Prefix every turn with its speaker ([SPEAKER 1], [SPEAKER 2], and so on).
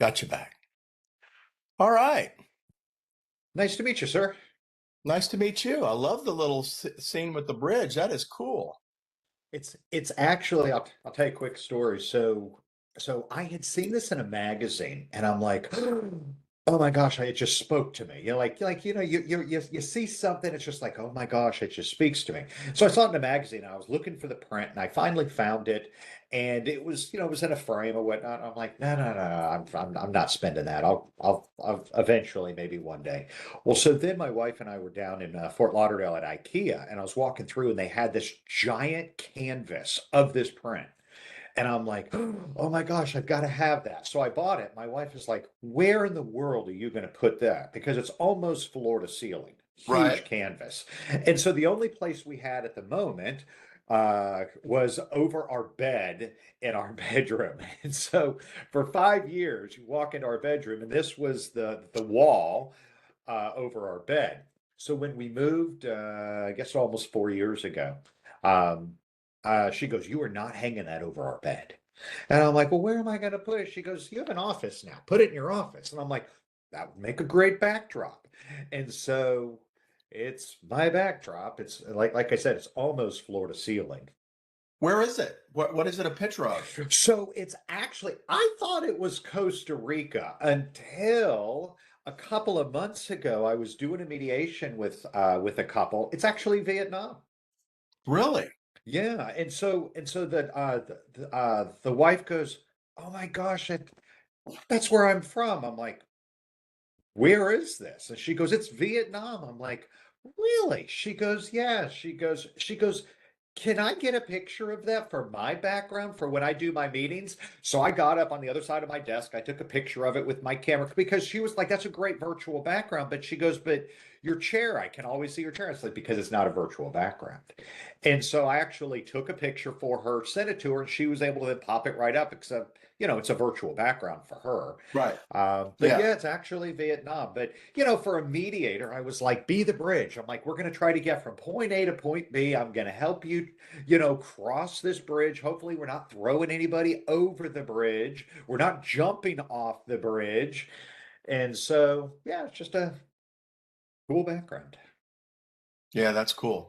[SPEAKER 1] Got you back. All right.
[SPEAKER 2] Nice to meet you, sir.
[SPEAKER 1] Nice to meet you. I love the little scene with the bridge. That is cool.
[SPEAKER 2] It's actually I'll tell you a quick story. So I had seen this in a magazine, and I'm like, oh my gosh, it just spoke to me. You see something, it's just like, oh my gosh, it just speaks to me. So I saw it in a magazine. I was looking for the print, and I finally found it, and it was in a frame or whatnot. I'm like, no, I'm not spending that. I'll eventually, maybe one day. Well, so then my wife and I were down in Fort Lauderdale at IKEA, and I was walking through, and they had this giant canvas of this print. And I'm like, oh my gosh, I've got to have that. So I bought it. My wife is like, where in the world are you going to put that? Because it's almost floor to ceiling,
[SPEAKER 1] Right.
[SPEAKER 2] huge canvas. And so the only place we had at the moment was over our bed in our bedroom. And so for 5 years, you walk into our bedroom, and this was the wall over our bed. So when we moved, I guess almost 4 years ago, um, she goes, "You are not hanging that over our bed." And I'm like, "Well, where am I going to put it?" She goes, "You have an office now. Put it in your office." And I'm like, "That would make a great backdrop." And so it's my backdrop. It's like I said, it's almost floor to ceiling.
[SPEAKER 1] Where is it? What is it a picture of?
[SPEAKER 2] So it's actually, I thought it was Costa Rica until a couple of months ago. I was doing a mediation with a couple. It's actually Vietnam.
[SPEAKER 1] Really?
[SPEAKER 2] Yeah, and so the wife goes, "Oh my gosh, that's where I'm from." I'm like, "Where is this?" And she goes, "It's Vietnam." I'm like, "Really?" She goes, "Yeah." She goes, "Can I get a picture of that for my background for when I do my meetings?" So I got up on the other side of my desk. I took a picture of it with my camera because she was like, "That's a great virtual background." But she goes, "But your chair, I can always see your chair." It's like, because it's not a virtual background. And so I actually took a picture for her, sent it to her, and she was able to then pop it right up, except, it's a virtual background for her.
[SPEAKER 1] Right.
[SPEAKER 2] But
[SPEAKER 1] Yeah.
[SPEAKER 2] yeah, it's actually Vietnam. But for a mediator, I was like, be the bridge. I'm like, we're going to try to get from point A to point B. I'm going to help you, cross this bridge. Hopefully, we're not throwing anybody over the bridge. We're not jumping off the bridge. And so, yeah, it's just a cool background.
[SPEAKER 1] Yeah, that's cool.